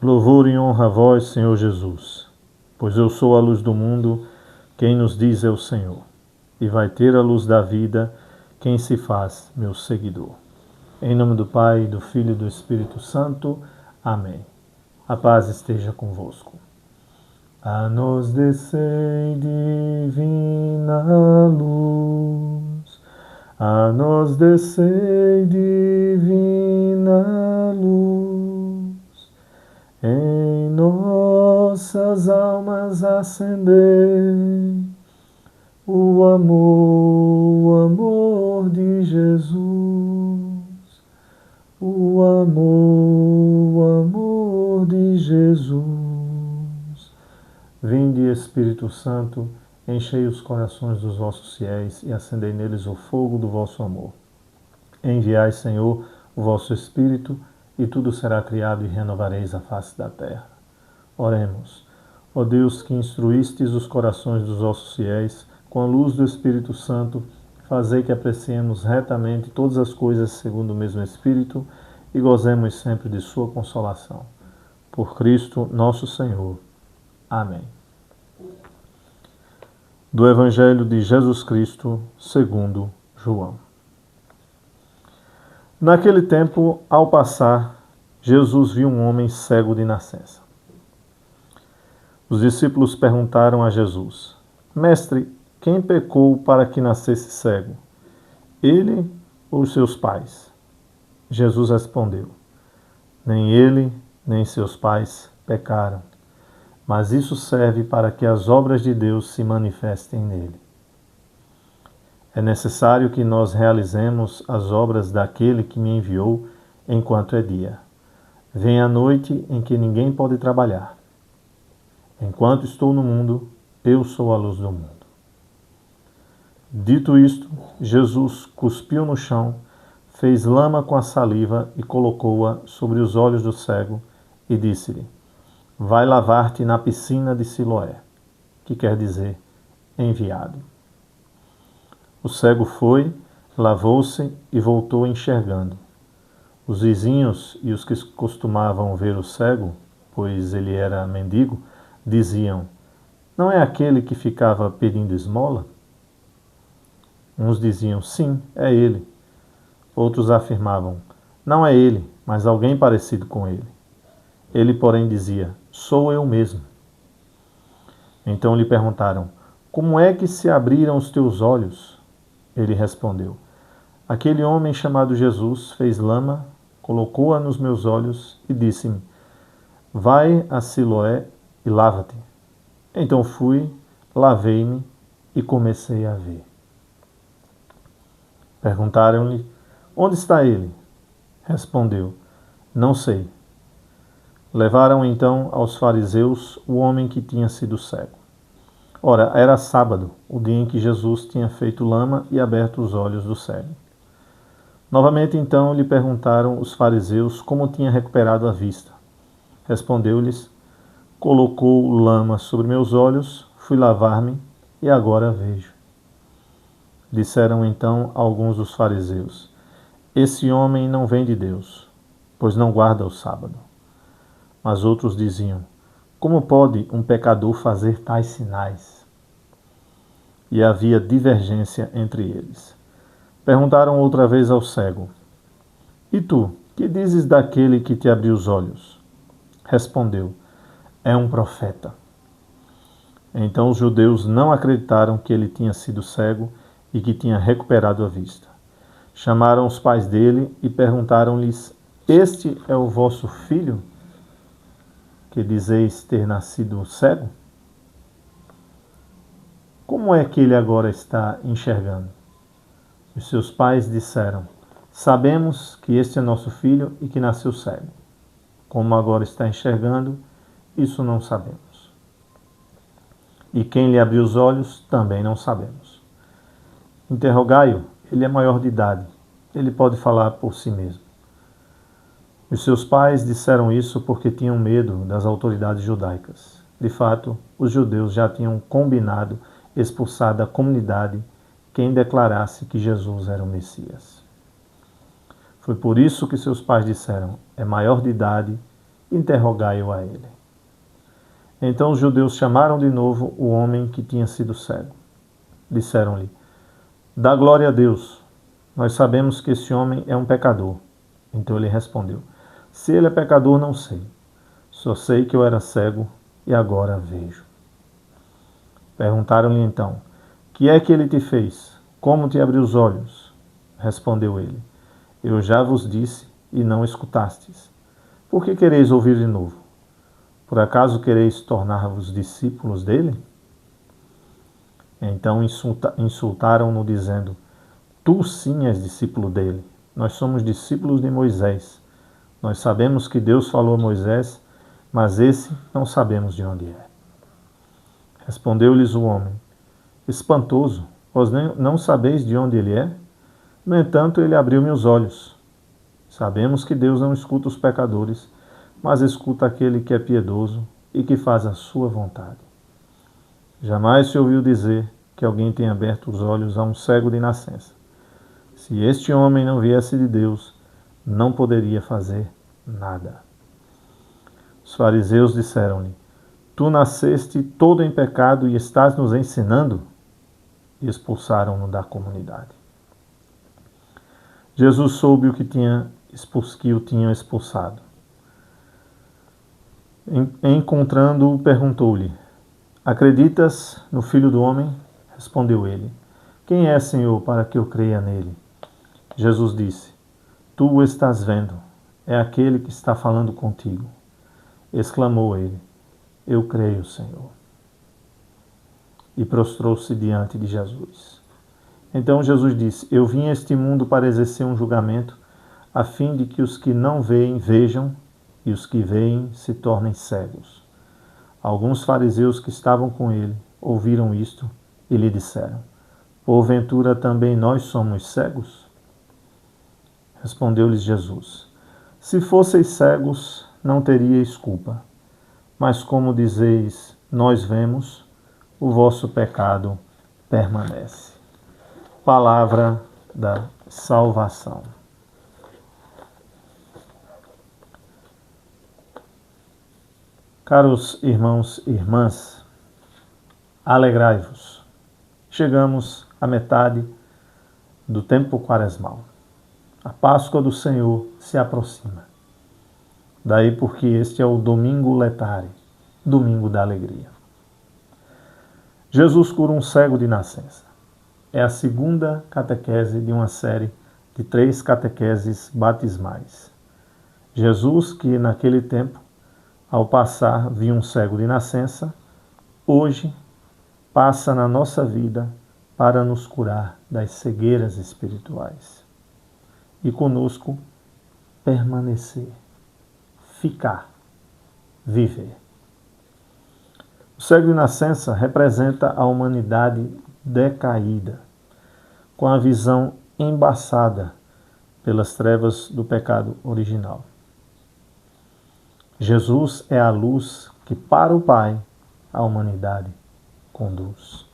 Louvor e honra a vós, Senhor Jesus, pois eu sou a luz do mundo, quem nos diz é o Senhor, e vai ter a luz da vida quem se faz meu seguidor. Em nome do Pai, do Filho e do Espírito Santo. Amém. A paz esteja convosco. A nós descei divina luz, a nós descei divina luz, em nossas almas acendei o amor de Jesus, o amor de Jesus. Vinde, Espírito Santo, enchei os corações dos vossos fiéis e acendei neles o fogo do vosso amor. Enviai, Senhor, o vosso Espírito, e tudo será criado e renovareis a face da terra. Oremos. Ó Deus, que instruístes os corações dos vossos fiéis com a luz do Espírito Santo, fazei que apreciemos retamente todas as coisas segundo o mesmo Espírito e gozemos sempre de sua consolação. Por Cristo nosso Senhor. Amém. Do Evangelho de Jesus Cristo, segundo João. Naquele tempo, ao passar, Jesus viu um homem cego de nascença. Os discípulos perguntaram a Jesus: Mestre, quem pecou para que nascesse cego? Ele ou seus pais? Jesus respondeu: Nem ele, nem seus pais pecaram, mas isso serve para que as obras de Deus se manifestem nele. É necessário que nós realizemos as obras daquele que me enviou enquanto é dia. Vem a noite em que ninguém pode trabalhar. Enquanto estou no mundo, eu sou a luz do mundo. Dito isto, Jesus cuspiu no chão, fez lama com a saliva e colocou-a sobre os olhos do cego e disse-lhe: Vai lavar-te na piscina de Siloé, que quer dizer enviado. O cego foi, lavou-se e voltou enxergando. Os vizinhos e os que costumavam ver o cego, pois ele era mendigo, diziam: Não é aquele que ficava pedindo esmola? Uns diziam: Sim, é ele. Outros afirmavam: Não é ele, mas alguém parecido com ele. Ele, porém, dizia: Sou eu mesmo. Então lhe perguntaram: Como é que se abriram os teus olhos? Ele respondeu: Aquele homem chamado Jesus fez lama, colocou-a nos meus olhos e disse-me: Vai a Siloé e lava-te. Então fui, lavei-me e comecei a ver. Perguntaram-lhe: Onde está ele? Respondeu: Não sei. Levaram então aos fariseus o homem que tinha sido cego. Ora, era sábado, o dia em que Jesus tinha feito lama e aberto os olhos do cego. Novamente então lhe perguntaram os fariseus como tinha recuperado a vista. Respondeu-lhes: Colocou lama sobre meus olhos, fui lavar-me e agora vejo. Disseram então alguns dos fariseus: Esse homem não vem de Deus, pois não guarda o sábado. Mas outros diziam: Como pode um pecador fazer tais sinais? E havia divergência entre eles. Perguntaram outra vez ao cego: E tu, que dizes daquele que te abriu os olhos? Respondeu: É um profeta. Então os judeus não acreditaram que ele tinha sido cego e que tinha recuperado a vista. Chamaram os pais dele e perguntaram-lhes: Este é o vosso filho, que dizeis ter nascido cego? Como é que ele agora está enxergando? Os seus pais disseram: Sabemos que este é nosso filho e que nasceu cego. Como agora está enxergando, isso não sabemos. E quem lhe abriu os olhos, também não sabemos. Interrogai-o, ele é maior de idade, ele pode falar por si mesmo. Os seus pais disseram isso porque tinham medo das autoridades judaicas. De fato, os judeus já tinham combinado expulsar da comunidade quem declarasse que Jesus era o Messias. Foi por isso que seus pais disseram: é maior de idade interrogai-o a ele. Então os judeus chamaram de novo o homem que tinha sido cego. Disseram-lhe: dá glória a Deus. Nós sabemos que esse homem é um pecador. Então ele respondeu: se ele é pecador, não sei. Só sei que eu era cego e agora vejo. Perguntaram-lhe então: que é que ele te fez? Como te abriu os olhos? Respondeu ele: eu já vos disse e não escutastes. Por que quereis ouvir de novo? Por acaso quereis tornar-vos discípulos dele? Então insultaram-no, dizendo: tu sim és discípulo dele. Nós somos discípulos de Moisés. Nós sabemos que Deus falou a Moisés, mas esse não sabemos de onde é. Respondeu-lhes o homem: espantoso, vós não sabeis de onde ele é? No entanto, ele abriu-me os olhos. Sabemos que Deus não escuta os pecadores, mas escuta aquele que é piedoso e que faz a sua vontade. Jamais se ouviu dizer que alguém tenha aberto os olhos a um cego de nascença. Se este homem não viesse de Deus, não poderia fazer nada. Os fariseus disseram-lhe: tu nasceste todo em pecado e estás nos ensinando? E expulsaram-no da comunidade. Jesus soube o que o tinham expulsado. Encontrando-o, perguntou-lhe: acreditas no Filho do Homem? Respondeu ele: quem é, Senhor, para que eu creia nele? Jesus disse: tu o estás vendo, é aquele que está falando contigo. Exclamou ele: eu creio, Senhor. E prostrou-se diante de Jesus. Então Jesus disse: eu vim a este mundo para exercer um julgamento, a fim de que os que não veem vejam e os que veem se tornem cegos. Alguns fariseus que estavam com ele ouviram isto e lhe disseram: porventura também nós somos cegos? Respondeu-lhes Jesus: se fosseis cegos, não teríeis culpa. Mas como dizeis, nós vemos, o vosso pecado permanece. Palavra da salvação. Caros irmãos e irmãs, alegrai-vos. Chegamos à metade do tempo quaresmal. A Páscoa do Senhor se aproxima. Daí porque este é o Domingo Letare, Domingo da Alegria. Jesus cura um cego de nascença. É a segunda catequese de uma série de 3 catequeses batismais. Jesus, que naquele tempo, ao passar, via um cego de nascença, hoje passa na nossa vida para nos curar das cegueiras espirituais. E conosco permanecer, ficar, viver. O cego de nascença representa a humanidade decaída, com a visão embaçada pelas trevas do pecado original. Jesus é a luz que para o Pai a humanidade conduz.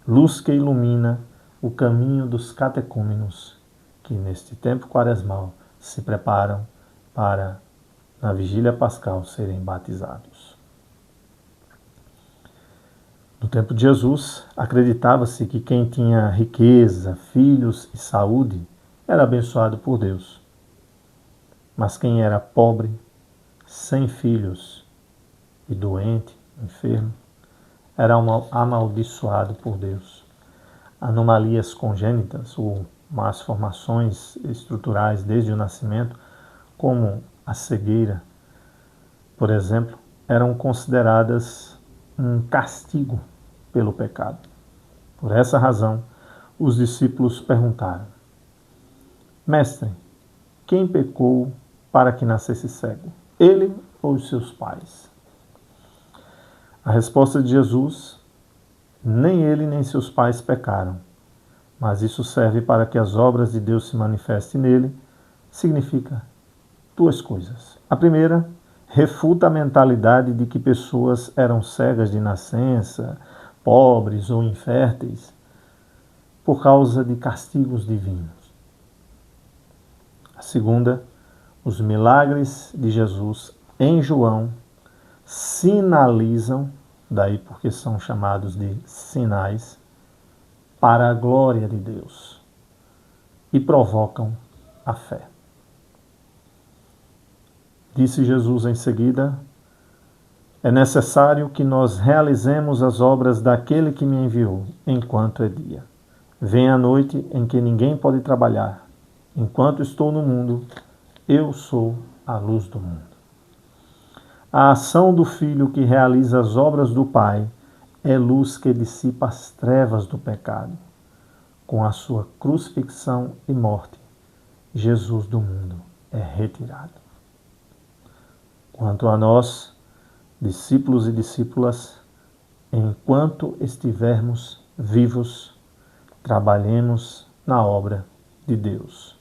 Luz que ilumina o caminho dos catecúmenos que neste tempo quaresmal se preparam para, na vigília pascal, serem batizados. No tempo de Jesus, acreditava-se que quem tinha riqueza, filhos e saúde era abençoado por Deus. Mas quem era pobre, sem filhos e doente, enfermo, era amaldiçoado por Deus. Anomalias congênitas ou más formações estruturais desde o nascimento, como a cegueira, por exemplo, eram consideradas um castigo pelo pecado. Por essa razão, os discípulos perguntaram: Mestre, quem pecou para que nascesse cego? Ele ou os seus pais? A resposta de Jesus: nem ele nem seus pais pecaram, mas isso serve para que as obras de Deus se manifestem nele. Significa 2 coisas. A primeira, refuta a mentalidade de que pessoas eram cegas de nascença, pobres ou inférteis, por causa de castigos divinos. A segunda, Os milagres de Jesus em João sinalizam, daí porque são chamados de sinais, para a glória de Deus e provocam a fé. Disse Jesus em seguida: é necessário que nós realizemos as obras daquele que me enviou, enquanto é dia. Vem a noite em que ninguém pode trabalhar. Enquanto estou no mundo, eu sou a luz do mundo. A ação do Filho que realiza as obras do Pai é luz que dissipa as trevas do pecado. Com a sua crucifixão e morte, Jesus do mundo é retirado. Quanto a nós, discípulos e discípulas, enquanto estivermos vivos, trabalhemos na obra de Deus.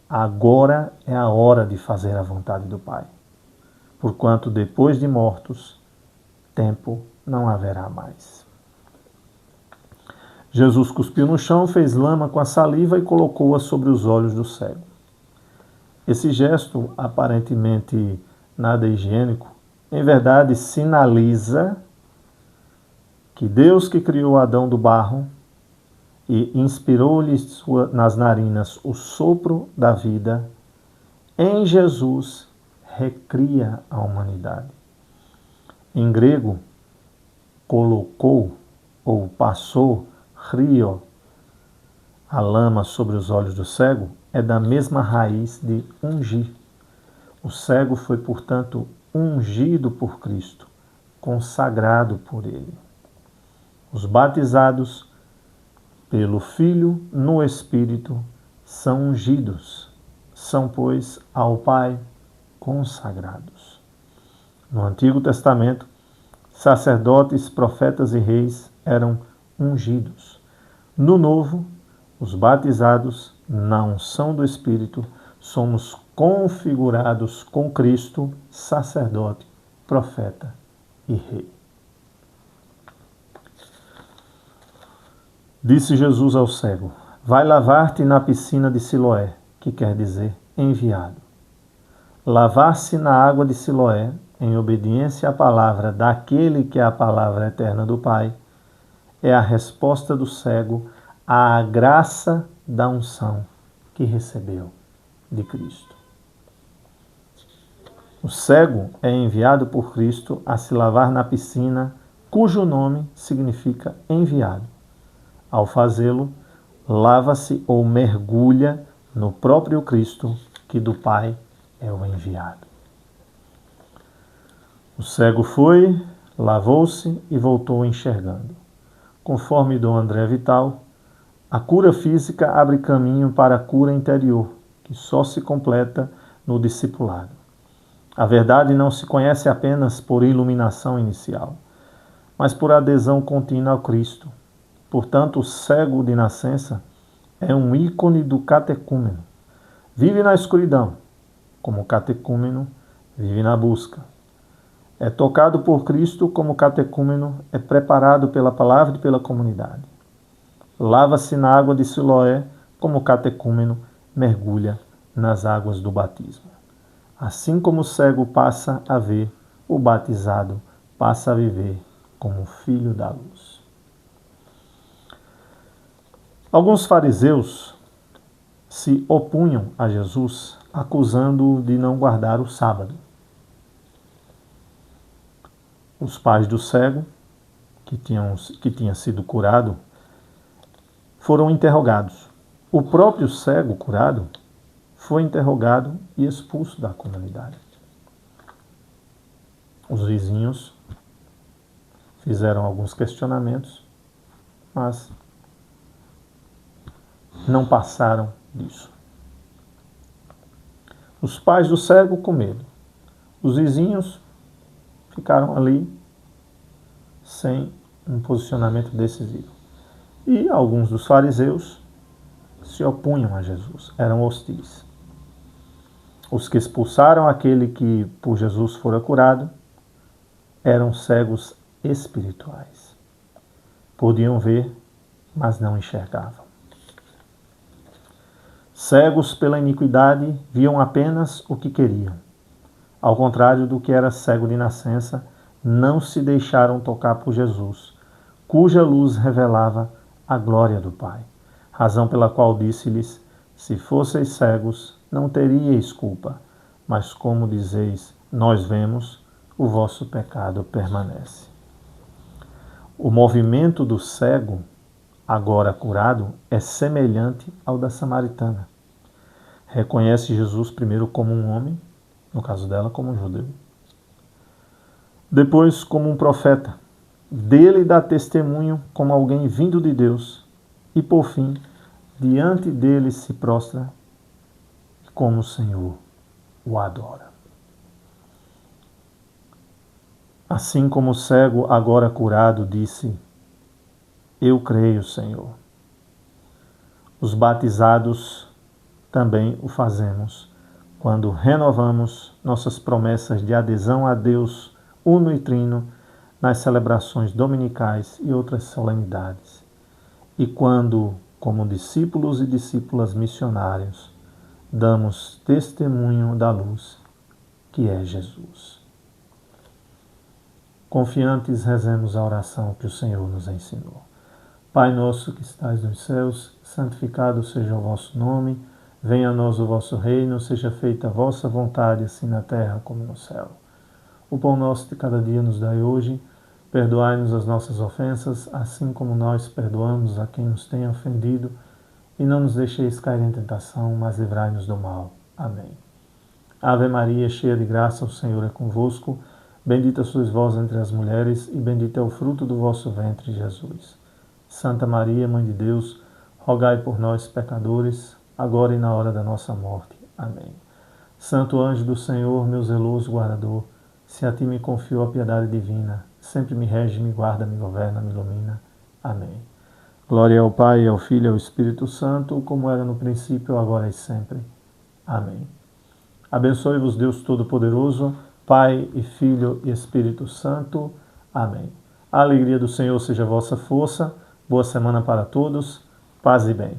Agora é a hora de fazer a vontade do Pai, porquanto depois de mortos, tempo não haverá mais. Jesus cuspiu no chão, fez lama com a saliva e colocou-a sobre os olhos do cego. Esse gesto, aparentemente nada higiênico, em verdade sinaliza que Deus, que criou Adão do barro e inspirou-lhe nas narinas o sopro da vida, em Jesus recria a humanidade. Em grego, colocou ou passou rio, a lama sobre os olhos do cego, é da mesma raiz de ungir. O cego foi, portanto, ungido por Cristo, consagrado por Ele. Os batizados pelo Filho no Espírito são ungidos, são, pois, ao Pai consagrados. No Antigo Testamento, sacerdotes, profetas e reis eram ungidos. No Novo, os batizados, na unção do Espírito, somos configurados com Cristo, sacerdote, profeta e rei. Disse Jesus ao cego: vai lavar-te na piscina de Siloé, que quer dizer enviado. Lavar-se na água de Siloé, em obediência à palavra daquele que é a palavra eterna do Pai, é a resposta do cego à graça da unção que recebeu de Cristo. O cego é enviado por Cristo a se lavar na piscina, cujo nome significa enviado. Ao fazê-lo, lava-se ou mergulha no próprio Cristo, que do Pai é o enviado. O cego foi, lavou-se e voltou enxergando. Conforme Dom André Vital, a cura física abre caminho para a cura interior, que só se completa no discipulado. A verdade não se conhece apenas por iluminação inicial, mas por adesão contínua ao Cristo. Portanto, o cego de nascença é um ícone do catecúmeno. Vive na escuridão, como catecúmeno vive na busca. É tocado por Cristo como catecúmeno, é preparado pela palavra e pela comunidade. Lava-se na água de Siloé, como catecúmeno mergulha nas águas do batismo. Assim como o cego passa a ver, o batizado passa a viver como filho da luz. Alguns fariseus se opunham a Jesus, acusando-o de não guardar o sábado. Os pais do cego, que tinha sido curado, foram interrogados. O próprio cego curado foi interrogado e expulso da comunidade. Os vizinhos fizeram alguns questionamentos, mas não passaram disso. Os pais do cego com medo. Os vizinhos ficaram ali sem um posicionamento decisivo. E alguns dos fariseus se opunham a Jesus, eram hostis. Os que expulsaram aquele que por Jesus fora curado eram cegos espirituais. Podiam ver, mas não enxergavam. Cegos pela iniquidade, viam apenas o que queriam. Ao contrário do que era cego de nascença, não se deixaram tocar por Jesus, cuja luz revelava a glória do Pai. Razão pela qual disse-lhes: se fosseis cegos, não teríeis culpa, mas como dizeis, nós vemos, o vosso pecado permanece. O movimento do cego, agora curado, é semelhante ao da samaritana. Reconhece Jesus primeiro como um homem, no caso dela, como um judeu. Depois, como um profeta. Dele dá testemunho como alguém vindo de Deus. E, por fim, diante dele se prostra como o Senhor o adora. Assim como o cego, agora curado, disse: eu creio, Senhor. Os batizados também o fazemos quando renovamos nossas promessas de adesão a Deus uno e trino nas celebrações dominicais e outras solenidades. E quando, como discípulos e discípulas missionários, damos testemunho da luz que é Jesus. Confiantes, rezemos a oração que o Senhor nos ensinou. Pai nosso que estais nos céus, santificado seja o vosso nome, venha a nós o vosso reino, seja feita a vossa vontade, assim na terra como no céu. O pão nosso de cada dia nos dai hoje, perdoai-nos as nossas ofensas, assim como nós perdoamos a quem nos tem ofendido, e não nos deixeis cair em tentação, mas livrai-nos do mal. Amém. Ave Maria, cheia de graça, o Senhor é convosco, bendita sois vós entre as mulheres, e bendito é o fruto do vosso ventre, Jesus. Santa Maria, Mãe de Deus, rogai por nós, pecadores, agora e na hora da nossa morte. Amém. Santo anjo do Senhor, meu zeloso guardador, se a ti me confio a piedade divina, sempre me rege, me guarda, me governa, me ilumina. Amém. Glória ao Pai, ao Filho e ao Espírito Santo, como era no princípio, agora e sempre. Amém. Abençoe-vos Deus Todo-Poderoso, Pai e Filho e Espírito Santo. Amém. A alegria do Senhor seja a vossa força. Boa semana para todos. Paz e bem.